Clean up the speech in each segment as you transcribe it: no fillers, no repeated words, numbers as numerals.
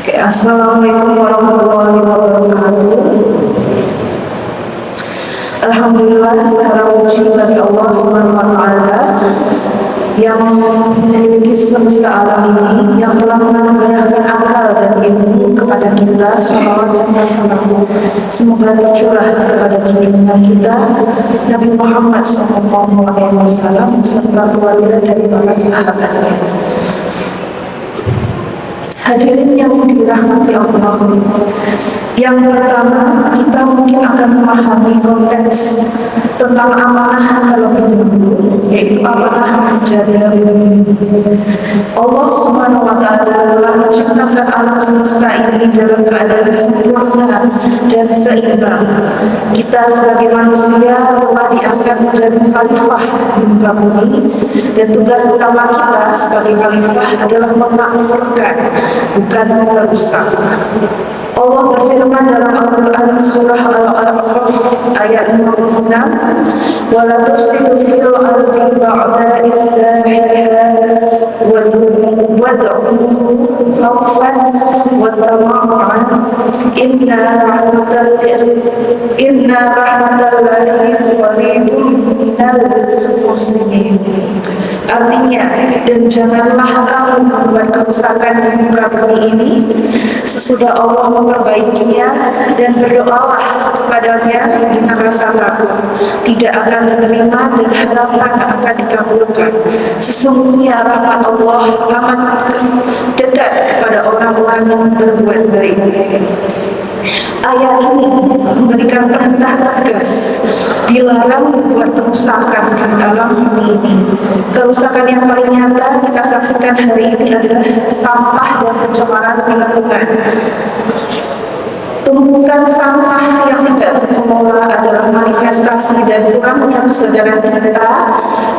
Oke, Assalamualaikum warahmatullahi wabarakatuh. Alhamdulillah, segala puji bagi Allah Subhanahu wa Ta'ala yang memiliki semesta alam ini, yang telah menganugerahkan akal dan ilmu kepada kita. Shalawat serta salam semoga tercurah kepada junjungan kita Nabi Muhammad SAW serta keluarga dan para sahabatnya. Hadirin yang dirahmati Allah, yang pertama kita mungkin akan memahami konteks tentang amanah terlebih dahulu, yaitu amanah menjaga bumi. Allah Subhanahu wa Ta'ala telah menciptakan alam semesta ini dalam keadaan sempurna dan seimbang. Kita sebagai manusia telah diangkat menjadi khalifah di muka bumi, dan tugas utama kita sebagai khalifah adalah memakmurkan, bukan merusak. Allah berfirman dalam Al-Quran surah Al-A'raf ayat 56, وَلَا تُفْسِدُوا فِي الْأَرْضِ بَعْدَ إِصْلَاحِهَا وَادْعُوهُ خَوْفًا وَطَمَعًا إِنَّ رَحْمَةَ اللَّهِ قَرِيبٌ مِنَ الْمُحْسِنِينَ. Artinya, dan janganlah kamu membuat kerusakan di muka bumi ini sesudah Allah memperbaikinya, dan berdoalah kepadanya dengan rasa takut. Tidak akan diterima dan harapan akan dikabulkan. Sesungguhnya rahmat Allah amat dekat kepada orang-orang yang berbuat baik. Ayat ini memberikan perintah tegas, dilarang membuat kerusakan di dalam bumi ini. Kerusakan yang paling nyata kita saksikan hari ini adalah sampah dan pencemaran lingkungan. Tumpukan sampah yang tidak terkelola adalah manifestasi dan kurangnya kesadaran kita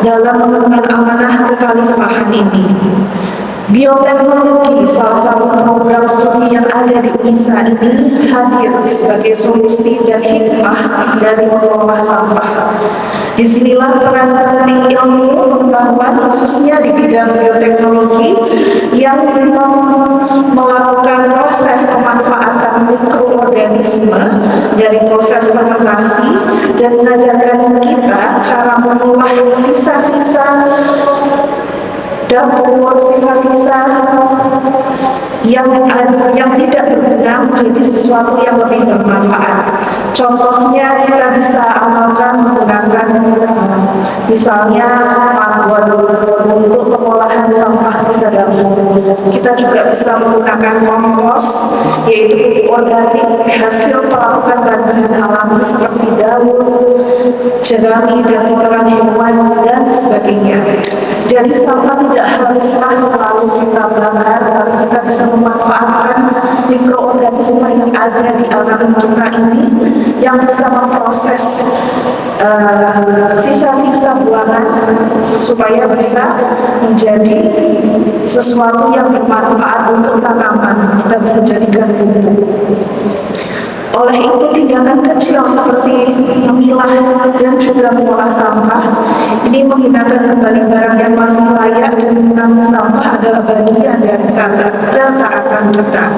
dalam memenuhi amanah kekhalifahan ini. Bioteknologi, salah satu program studi yang ada di UNISA ini, hadir sebagai solusi dan hikmah dari mengelola sampah. Disinilah peran penting ilmu pengetahuan khususnya di bidang bioteknologi yang melakukan proses pemanfaatan mikroorganisme dari proses fermentasi dan mengajarkan kita cara mengolah sisa-sisa dapur, sisa-sisa yang tidak berguna menjadi sesuatu yang lebih bermanfaat. Contohnya kita bisa amalkan menggunakan misalnya maggot untuk pengolahan sampah sisa dapur. Kita juga bisa menggunakan kompos, yaitu pupuk organik hasil pelapukan bahan-bahan alami seperti daun, jerami, dan kotoran hewan, dan sebagainya. Jadi sampah tidak haruslah selalu kita bakar, tapi kita bisa memanfaatkan mikroorganisme yang ada di alam kita ini yang bisa memproses sisa-sisa buangan supaya bisa menjadi sesuatu yang bermanfaat untuk tanaman. Kita bisa jadikan pupuk. Oleh itu, tindakan kecil seperti memilah dan juga mengolah sampah ini menghinakan kembali barang yang masih layak, dan mengurangi sampah adalah bagian dari ketaatan kita.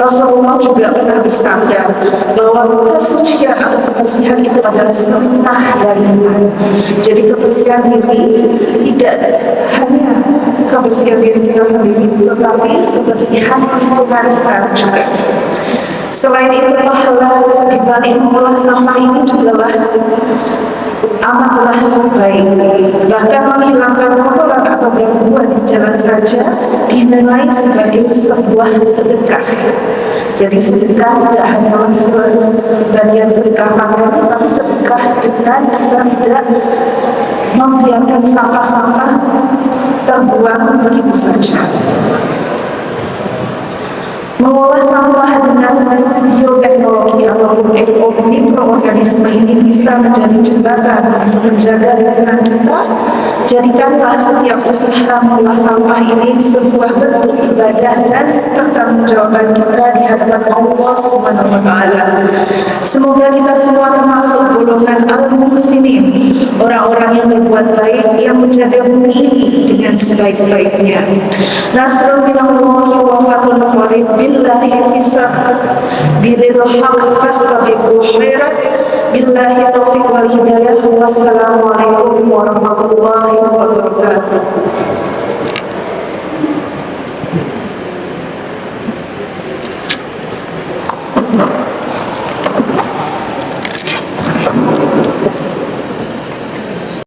Rasulullah juga pernah bersabda bahwa kesucian atau kebersihan itu adalah setengah dari iman. Jadi kebersihan diri tidak hanya kebersihan diri kita sendiri, tetapi kebersihan lingkungan kita juga. Selain itu, pahala di balik mengolah sampah ini juga amatlah baik. Bahkan menghilangkan kotoran atau gangguan di jalan saja dinilai sebagai sebuah sedekah. Jadi sedekah tidak hanyalah sebagian sedekah materi, tapi sedekah dengan kita tidak membiarkan sampah-sampah terbuang begitu saja. Mengolah sampah dengan bioteknologi ataupun mikroorganisme ini bisa menjadi jembatan untuk menjaga lingkungan kita. Jadikanlah setiap usaha mengolah sampah ini sebuah bentuk ibadah dan pertanggungjawaban kita di hadapan Allah Subhanahu wa taala. Semoga kita semua termasuk golongan al-muhsinin, orang-orang yang berbuat baik yang menjaga bumi ini dengan sebaik-baiknya. Nasrul minallahi wa fathun qarib billahi fisab bilil haq fastabiqul khairat billahi taufiq wal hidayah. Wassalamualaikum warahmatullahi wabarakatuh.